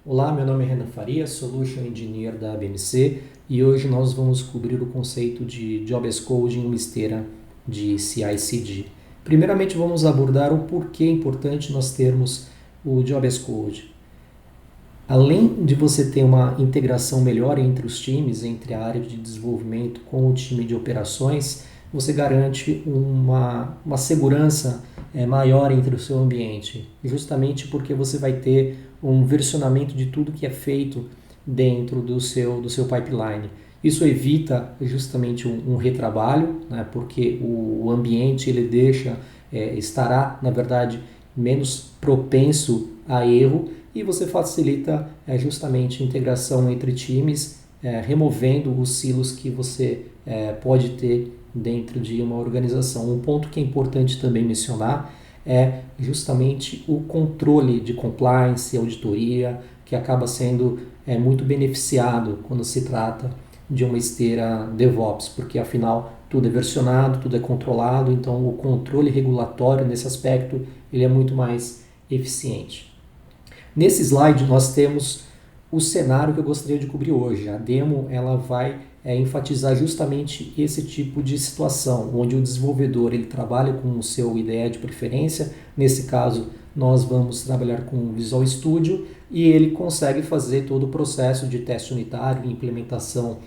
Olá, meu nome é Renan Faria, Solution Engineer da BMC e hoje nós vamos cobrir o conceito de Job as Code em uma esteira de CI/CD. Primeiramente vamos abordar o porquê é importante nós termos o Job as Code. Além de você ter uma integração melhor entre os times, entre a área de desenvolvimento com o time de operações, você garante uma segurança maior entre o seu ambiente, justamente porque você vai ter um versionamento de tudo que é feito dentro do seu pipeline. Isso evita justamente um retrabalho, né, porque o ambiente ele estará, na verdade, menos propenso a erro e você facilita justamente a integração entre times, removendo os silos que você pode ter dentro de uma organização. Um ponto que é importante também mencionar é justamente o controle de compliance, auditoria, que acaba sendo muito beneficiado quando se trata de uma esteira DevOps, porque afinal tudo é versionado, tudo é controlado, então o controle regulatório nesse aspecto ele é muito mais eficiente. Nesse slide nós temos o cenário que eu gostaria de cobrir hoje. A demo ela vai enfatizar justamente esse tipo de situação, onde o desenvolvedor ele trabalha com o seu IDE de preferência. Nesse caso, nós vamos trabalhar com o Visual Studio e ele consegue fazer todo o processo de teste unitário e implementação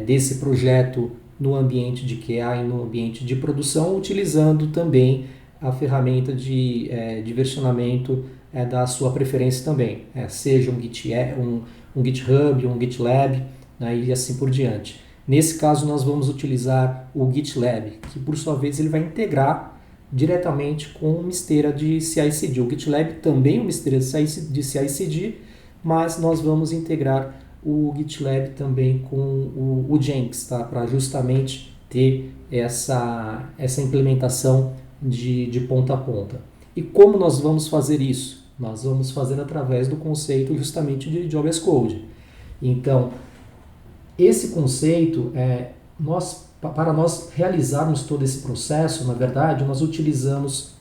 desse projeto no ambiente de QA e no ambiente de produção, utilizando também a ferramenta de versionamento da sua preferência também, seja um GitHub, um GitLab, né, e assim por diante. Nesse caso, nós vamos utilizar o GitLab, que por sua vez ele vai integrar diretamente com uma esteira de CI/CD. O GitLab também é uma esteira de CI/CD, mas nós vamos integrar o GitLab também com o Jenkins, tá? Para justamente ter essa implementação de ponta a ponta. E como nós vamos fazer isso? Nós vamos fazer através do conceito justamente de Job as Code. Então, esse conceito, para nós realizarmos todo esse processo, na verdade, nós utilizamos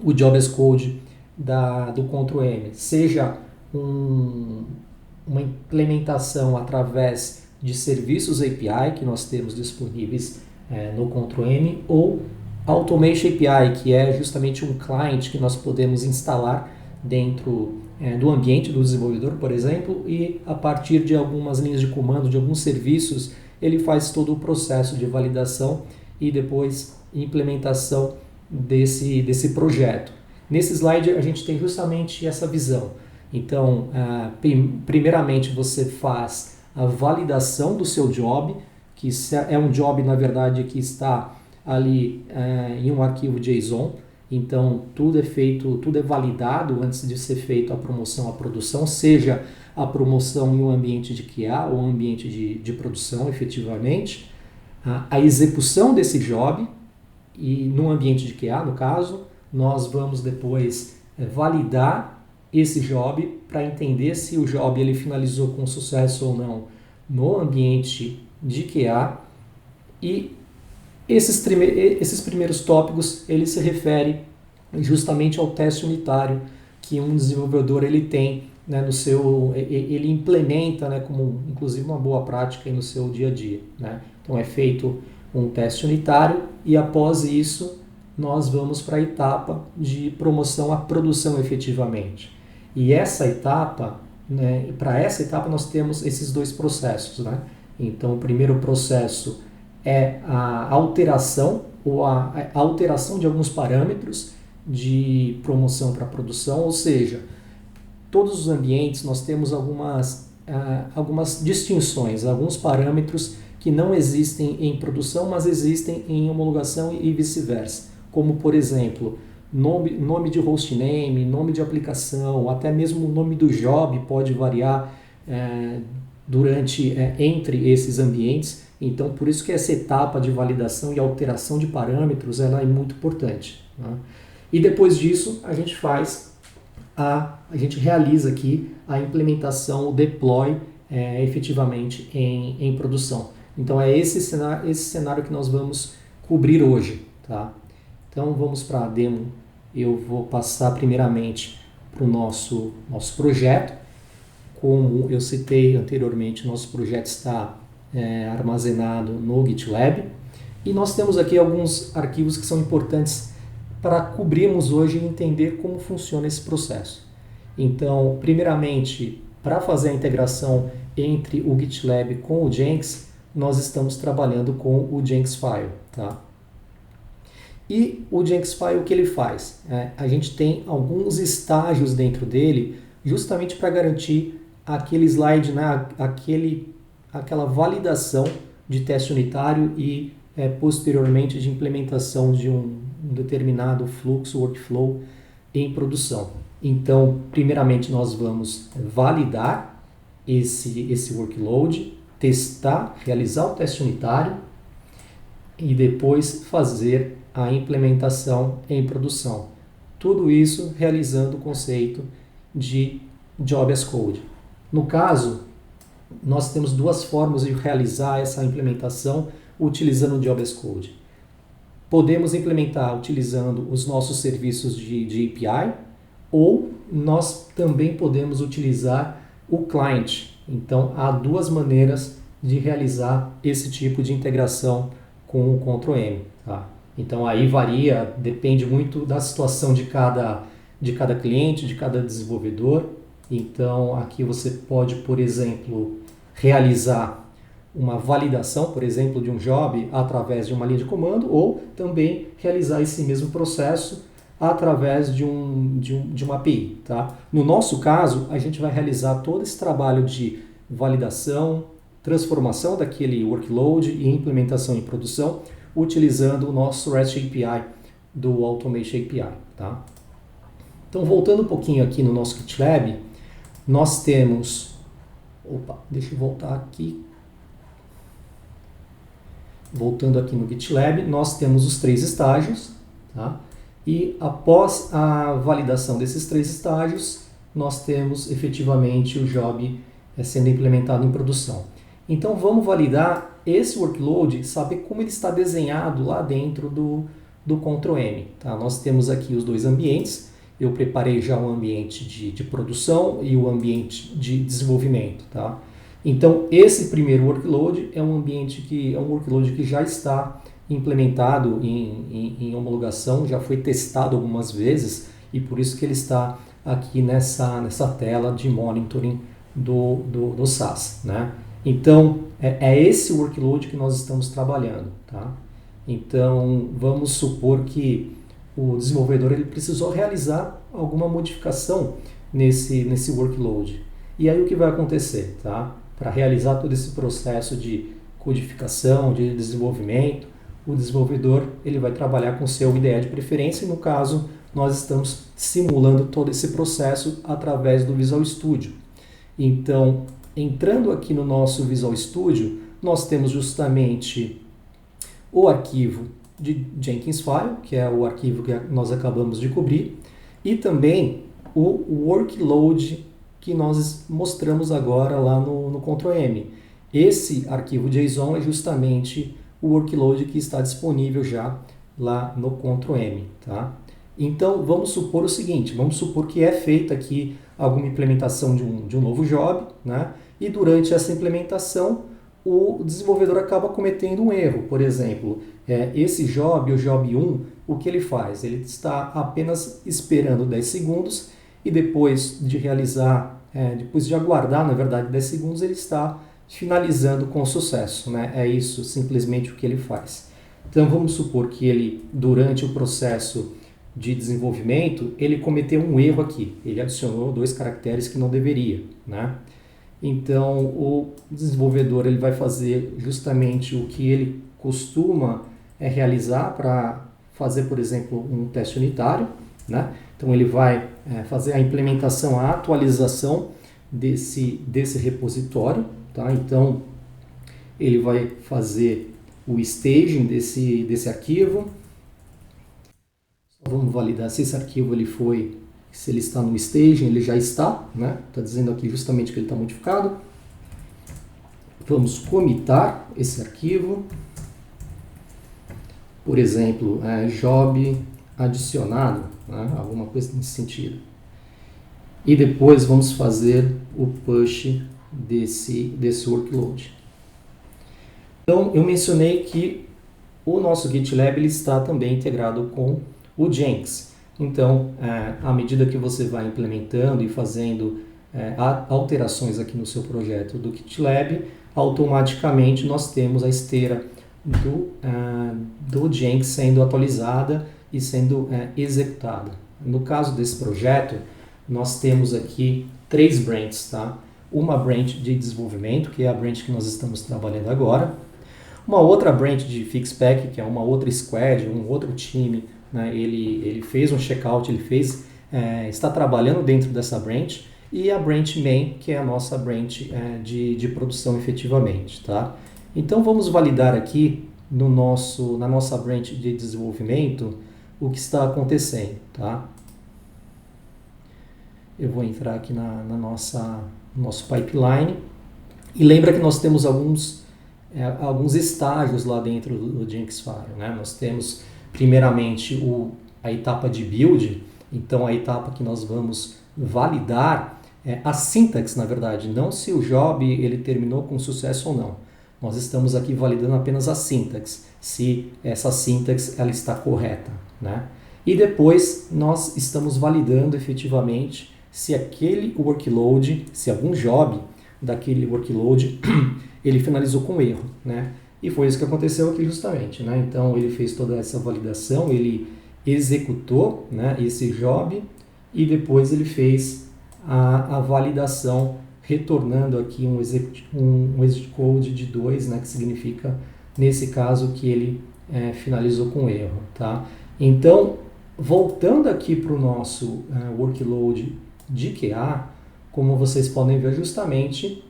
o Job as Code do Ctrl+M, seja uma implementação através de serviços API que nós temos disponíveis no Ctrl+M, ou Automation API, que é justamente um client que nós podemos instalar dentro do ambiente do desenvolvedor, por exemplo, e a partir de algumas linhas de comando, de alguns serviços, ele faz todo o processo de validação e depois implementação desse projeto. Nesse slide a gente tem justamente essa visão. Então, primeiramente você faz a validação do seu job, que é um job, na verdade, que está ali em um arquivo JSON. Então, tudo é validado antes de ser feito a promoção à produção, seja a promoção em um ambiente de QA ou um ambiente de produção, efetivamente. A execução desse job, e no ambiente de QA, no caso, nós vamos depois validar esse job para entender se o job ele finalizou com sucesso ou não no ambiente de QA. E esses primeiros tópicos, ele se refere justamente ao teste unitário que um desenvolvedor ele tem, né, ele implementa, né, como inclusive uma boa prática no seu dia a dia, né? Então é feito um teste unitário e após isso nós vamos para a etapa de promoção à produção efetivamente. E essa etapa, né, para essa etapa nós temos esses dois processos, né? Então o primeiro processo é a alteração de alguns parâmetros de promoção para produção, ou seja, todos os ambientes nós temos algumas distinções, alguns parâmetros que não existem em produção, mas existem em homologação e vice-versa, como por exemplo, nome de hostname, nome de aplicação, até mesmo o nome do job pode variar entre esses ambientes. Então, por isso que essa etapa de validação e alteração de parâmetros ela é muito importante, né? E depois disso, a gente realiza aqui a implementação, o deploy efetivamente em produção. Então, é esse cenário que nós vamos cobrir hoje, tá? Então, vamos para a demo. Eu vou passar primeiramente para o nosso projeto. como eu citei anteriormente, nosso projeto está armazenado no GitLab. E nós temos aqui alguns arquivos que são importantes para cobrirmos hoje e entender como funciona esse processo. Então, primeiramente, para fazer a integração entre o GitLab com o Jenkins, nós estamos trabalhando com o Jenkinsfile, tá? E o Jenkinsfile, o que ele faz? A gente tem alguns estágios dentro dele, justamente para garantir aquele slide, né? Aquela validação de teste unitário e posteriormente de implementação de um determinado fluxo, workflow em produção. Então, primeiramente nós vamos validar esse workload, testar, realizar o teste unitário e depois fazer a implementação em produção. Tudo isso realizando o conceito de Job as Code. No caso, nós temos duas formas de realizar essa implementação utilizando o Job as Code. Podemos implementar utilizando os nossos serviços de API ou nós também podemos utilizar o client. Então, há duas maneiras de realizar esse tipo de integração com o Ctrl+M. Tá? Então, aí varia, depende muito da situação de cada cliente, de cada desenvolvedor. Então, aqui você pode, por exemplo, realizar uma validação, por exemplo, de um job através de uma linha de comando ou também realizar esse mesmo processo através de uma API. Tá? No nosso caso, a gente vai realizar todo esse trabalho de validação, transformação daquele workload e implementação em produção utilizando o nosso REST API do Automation API. Tá? Então, voltando um pouquinho aqui no nosso GitLab, nós temos... deixa eu voltar aqui. Voltando aqui no GitLab, nós temos os 3 estágios, tá? E após a validação desses 3 estágios, nós temos efetivamente o job sendo implementado em produção. Então vamos validar esse workload, saber como ele está desenhado lá dentro do Ctrl+M. Tá? Nós temos aqui os 2 ambientes, eu preparei já o ambiente de produção e o ambiente de desenvolvimento. Tá? Então, esse primeiro workload é um workload que já está implementado em homologação, já foi testado algumas vezes e por isso que ele está aqui nessa tela de monitoring do SaaS. Né? Então, é esse workload que nós estamos trabalhando. Tá? Então, vamos supor que o desenvolvedor ele precisou realizar alguma modificação nesse workload. E aí o que vai acontecer? Tá? Para realizar todo esse processo de codificação, de desenvolvimento, o desenvolvedor ele vai trabalhar com seu IDE de preferência e, no caso, nós estamos simulando todo esse processo através do Visual Studio. Então, entrando aqui no nosso Visual Studio, nós temos justamente o arquivo de Jenkinsfile, que é o arquivo que nós acabamos de cobrir, e também o workload que nós mostramos agora lá no Ctrl+M. Esse arquivo JSON é justamente o workload que está disponível já lá no Ctrl+M. Tá? Então, vamos supor o seguinte, vamos supor que é feita aqui alguma implementação de um novo job, né? E durante essa implementação, o desenvolvedor acaba cometendo um erro. Por exemplo, esse job, o job 1, o que ele faz? Ele está apenas esperando 10 segundos e depois de realizar, depois de aguardar, na verdade, 10 segundos, ele está finalizando com sucesso. Né? É isso simplesmente o que ele faz. Então vamos supor que ele, durante o processo de desenvolvimento, ele cometeu um erro aqui. Ele adicionou 2 caracteres que não deveria. Né? Então o desenvolvedor ele vai fazer justamente o que ele costuma realizar para fazer, por exemplo, um teste unitário. Né? Então ele vai fazer a implementação, a atualização desse repositório. Tá? Então ele vai fazer o staging desse arquivo. Vamos validar se esse arquivo se ele está no staging, ele já está, né? Está dizendo aqui justamente que ele está modificado. Vamos commitar esse arquivo. Por exemplo, job adicionado, né? Alguma coisa nesse sentido. e depois vamos fazer o push desse workload. Então, eu mencionei que o nosso GitLab ele está também integrado com o Jenkins. Então, à medida que você vai implementando e fazendo alterações aqui no seu projeto do GitLab, automaticamente nós temos a esteira do Jenkins sendo atualizada e sendo executada. No caso desse projeto, nós temos aqui 3 branches, tá? Uma branch de desenvolvimento, que é a branch que nós estamos trabalhando agora. Uma outra branch de Fixpack, que é uma outra squad, um outro time, né? Ele fez um checkout, está trabalhando dentro dessa branch. E a branch main, que é a nossa branch de produção efetivamente, tá? Então vamos validar aqui na nossa branch de desenvolvimento o que está acontecendo, tá? Eu vou entrar aqui no nosso pipeline e lembra que nós temos alguns estágios lá dentro do Jenkinsfile, né? Nós temos primeiramente a etapa de build, então a etapa que nós vamos validar a syntax, na verdade, não se o job ele terminou com sucesso ou não. Nós estamos aqui validando apenas a syntax, se essa syntax ela está correta, né? E depois nós estamos validando efetivamente se aquele workload, se algum job daquele workload ele finalizou com erro, né? E foi isso que aconteceu aqui justamente, né? Então ele fez toda essa validação, ele executou, né, esse job e depois ele fez a validação retornando aqui um exit code de 2, né, que significa nesse caso que ele finalizou com erro, tá? Então voltando aqui para o nosso workload de QA, como vocês podem ver justamente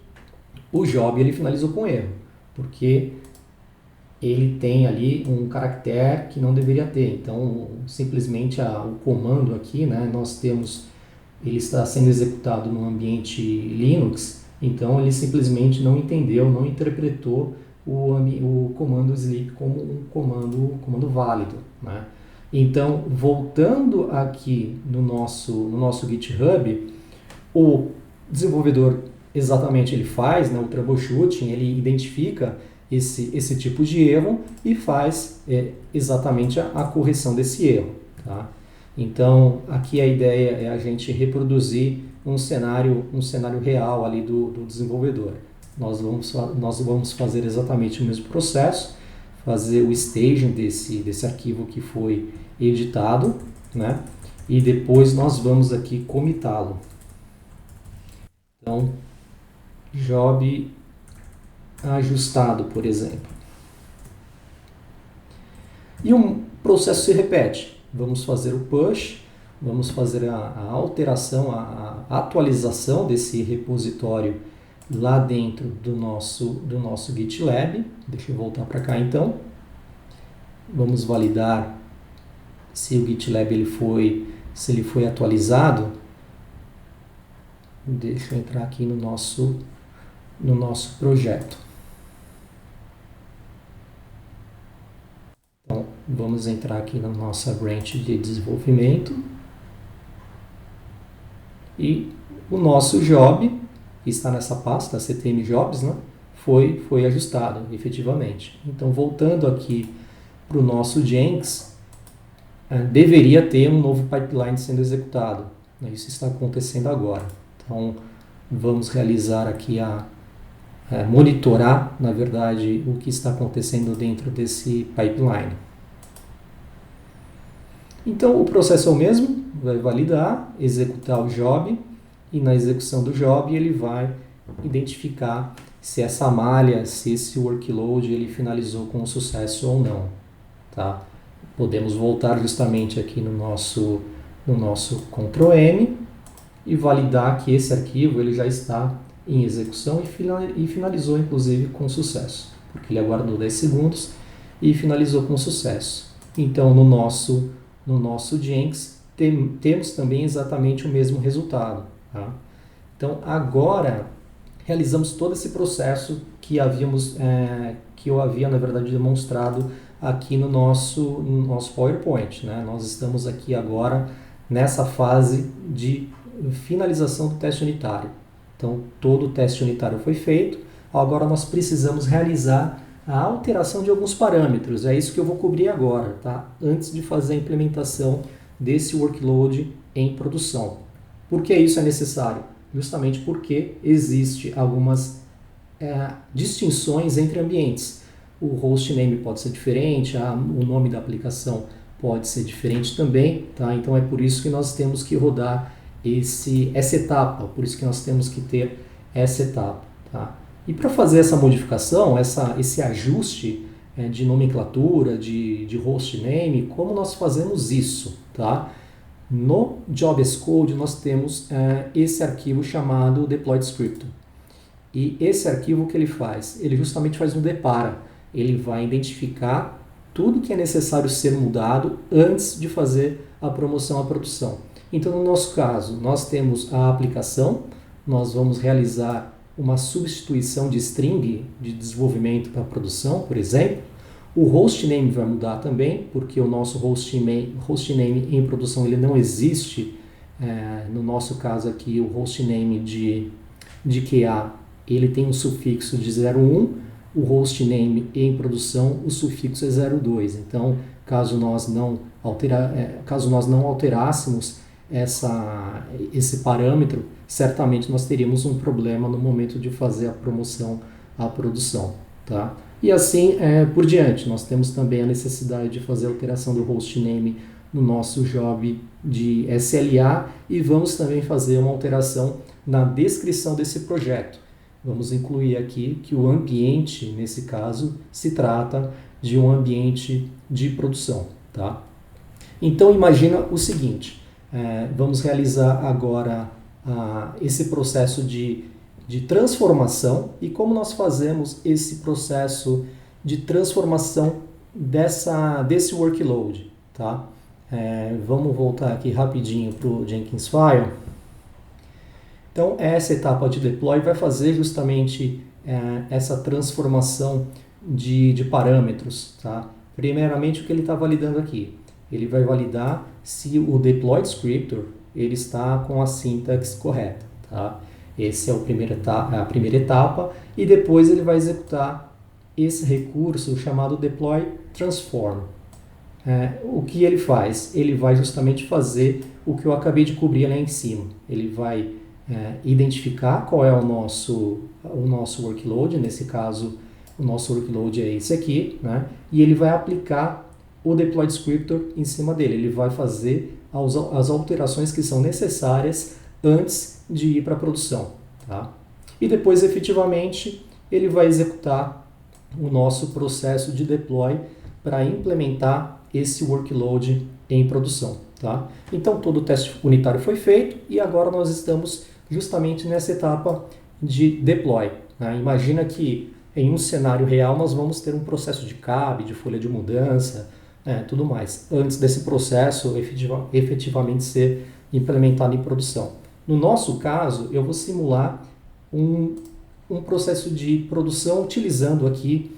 o job ele finalizou com erro, porque ele tem ali um caractere que não deveria ter. Então, simplesmente o comando aqui, né, ele está sendo executado no ambiente Linux, então ele simplesmente não entendeu, não interpretou o comando sleep como um comando válido, né? Então, voltando aqui no nosso GitHub, o desenvolvedor exatamente ele faz, né, o troubleshooting, ele identifica esse tipo de erro e faz exatamente a correção desse erro, tá? Então, aqui a ideia é a gente reproduzir um cenário real ali do desenvolvedor. Nós vamos fazer exatamente o mesmo processo, fazer o staging desse arquivo que foi editado, né? E depois nós vamos aqui comitá-lo. Então, job ajustado, por exemplo. E um processo se repete. Vamos fazer o push, vamos fazer a alteração, a atualização desse repositório lá dentro do nosso GitLab. Deixa eu voltar para cá então. Vamos validar se o GitLab ele foi atualizado. Deixa eu entrar aqui no nosso projeto. Então, vamos entrar aqui na nossa branch de desenvolvimento. E o nosso job, que está nessa pasta, CTM Jobs, né, foi ajustado, efetivamente. Então, voltando aqui para o nosso Jenkins, deveria ter um novo pipeline sendo executado. Isso está acontecendo agora. Então, vamos realizar aqui monitorar, na verdade, o que está acontecendo dentro desse pipeline. Então, o processo é o mesmo, vai validar, executar o job, e na execução do job ele vai identificar se essa malha, se esse workload ele finalizou com sucesso ou não, tá? Podemos voltar justamente aqui no nosso Ctrl M e validar que esse arquivo ele já está em execução e finalizou inclusive com sucesso, porque ele aguardou 10 segundos e finalizou com sucesso. Então no nosso Jenkins temos também exatamente o mesmo resultado, tá? Então agora realizamos todo esse processo que eu havia na verdade demonstrado aqui no nosso PowerPoint, né? Nós estamos aqui agora nessa fase de finalização do teste unitário. Então, todo o teste unitário foi feito, agora nós precisamos realizar a alteração de alguns parâmetros, é isso que eu vou cobrir agora, tá? Antes de fazer a implementação desse workload em produção. Por que isso é necessário? Justamente porque existe algumas distinções entre ambientes. O hostname pode ser diferente, o nome da aplicação pode ser diferente também, tá? Então é por isso que nós temos que rodar essa etapa, por isso que nós temos que ter essa etapa, tá? E para fazer essa modificação, esse ajuste de nomenclatura, de hostname, como nós fazemos isso, tá? No JS Code nós temos esse arquivo chamado deploy descriptor. E esse arquivo, o que ele faz? Ele justamente faz um depara. Ele vai identificar tudo que é necessário ser mudado antes de fazer a promoção à produção. Então, no nosso caso, nós temos a aplicação, nós vamos realizar uma substituição de string de desenvolvimento para produção, por exemplo. O hostname vai mudar também, porque o nosso hostname em produção ele não existe. No nosso caso aqui, o hostname de QA ele tem um sufixo de 01, o hostname em produção, o sufixo é 02. Então, caso nós não alterássemos esse parâmetro, certamente nós teríamos um problema no momento de fazer a promoção à produção, tá? E assim por diante. Nós temos também a necessidade de fazer a alteração do hostname no nosso job de SLA e vamos também fazer uma alteração na descrição desse projeto. Vamos incluir aqui que o ambiente, nesse caso, se trata de um ambiente de produção, tá? Então imagina o seguinte, vamos realizar agora esse processo de transformação e como nós fazemos esse processo de transformação desse workload, tá? Vamos voltar aqui rapidinho para o Jenkins File. Então, essa etapa de deploy vai fazer justamente essa transformação de parâmetros, tá? Primeiramente, o que ele está validando aqui? Ele vai validar se o deploy descriptor ele está com a sintaxe correta, tá? Essa é a primeira etapa e depois ele vai executar esse recurso chamado deploy transform. O que ele faz? Ele vai justamente fazer o que eu acabei de cobrir lá em cima. Ele vai identificar qual é o nosso workload, nesse caso o nosso workload é esse aqui, né? E ele vai aplicar o deploy descriptor em cima dele. Ele vai fazer as alterações que são necessárias antes de ir para a produção, tá? E depois, efetivamente, ele vai executar o nosso processo de deploy para implementar esse workload em produção, tá? Então, todo o teste unitário foi feito e agora nós estamos justamente nessa etapa de deploy, né? Imagina que em um cenário real nós vamos ter um processo de CAB, de folha de mudança, tudo mais, antes desse processo efetivamente ser implementado em produção. No nosso caso, eu vou simular um processo de produção utilizando aqui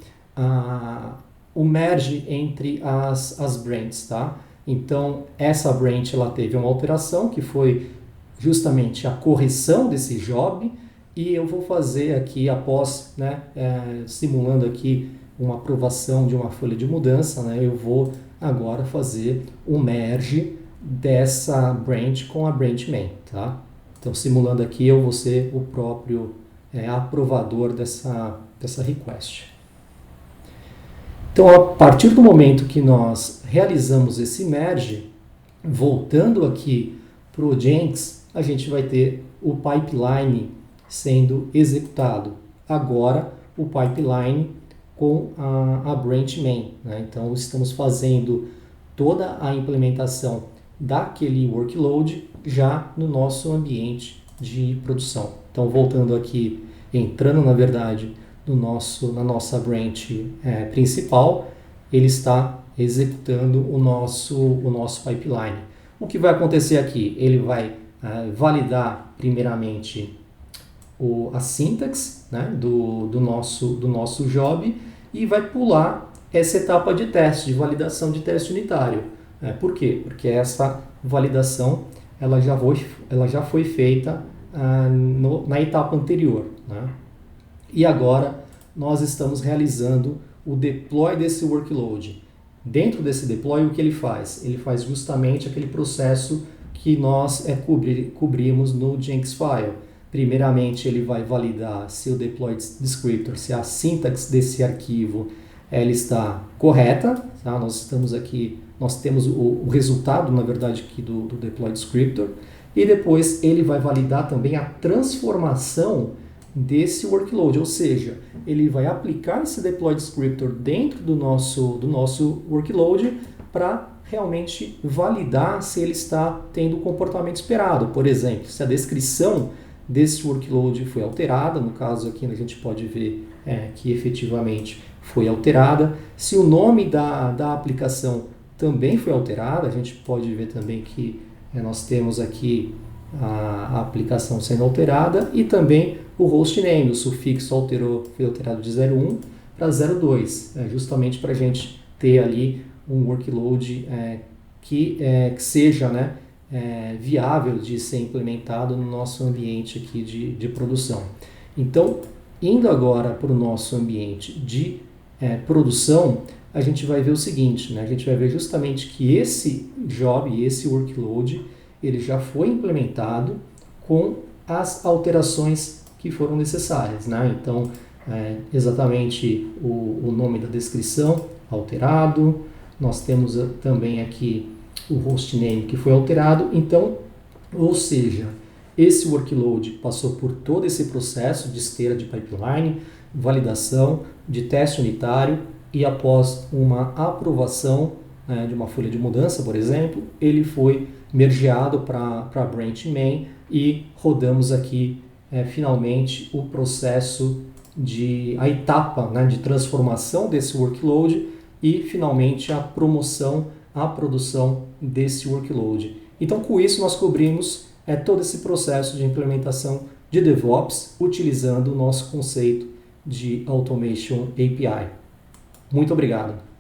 o merge entre as branches, tá? Então, essa branch ela teve uma alteração que foi justamente a correção desse job e eu vou fazer aqui após, né, simulando aqui uma aprovação de uma folha de mudança, né, eu vou agora fazer o merge dessa branch com a branch main, tá? Então, simulando aqui, eu vou ser o próprio aprovador dessa request. Então, a partir do momento que nós realizamos esse merge, voltando aqui para o Jenkins, a gente vai ter o pipeline sendo executado. Agora, o pipeline com a branch main, né? Então, estamos fazendo toda a implementação daquele workload já no nosso ambiente de produção. Então, voltando aqui, entrando na verdade na nossa branch principal, ele está executando o nosso pipeline. O que vai acontecer aqui? Ele vai validar primeiramente a sintaxe, né, do nosso job e vai pular essa etapa de teste, de validação de teste unitário. Por quê? Porque essa validação ela já foi feita na etapa anterior, né? E agora nós estamos realizando o deploy desse workload. Dentro desse deploy, o que ele faz? Ele faz justamente aquele processo que nós cobrimos no Jenkins File. Primeiramente, ele vai validar se o deploy descriptor, se a sintaxe desse arquivo ela está correta. Tá? Nós temos o resultado, na verdade, aqui do deploy descriptor. E depois ele vai validar também a transformação desse workload, ou seja, ele vai aplicar esse deploy descriptor dentro do nosso workload para realmente validar se ele está tendo o comportamento esperado. Por exemplo, se a descrição desse workload foi alterada, no caso aqui a gente pode ver que efetivamente foi alterada. Se o nome da aplicação também foi alterado, a gente pode ver também que nós temos aqui a aplicação sendo alterada e também o hostname, o sufixo foi alterado de 01 para 02, justamente para a gente ter ali um workload que seja viável de ser implementado no nosso ambiente aqui de produção. Então, indo agora para o nosso ambiente de produção, a gente vai ver o seguinte, né? A gente vai ver justamente que esse job, esse workload, ele já foi implementado com as alterações que foram necessárias, né? Então, exatamente o nome da descrição alterado, nós temos também aqui o hostname que foi alterado, então, ou seja, esse workload passou por todo esse processo de esteira de pipeline, validação, de teste unitário e após uma aprovação de uma folha de mudança, por exemplo, ele foi mergeado para branch main e rodamos aqui finalmente o processo a etapa de transformação desse workload e finalmente a promoção, a produção desse workload. Então, com isso, nós cobrimos todo esse processo de implementação de DevOps utilizando o nosso conceito de Automation API. Muito obrigado.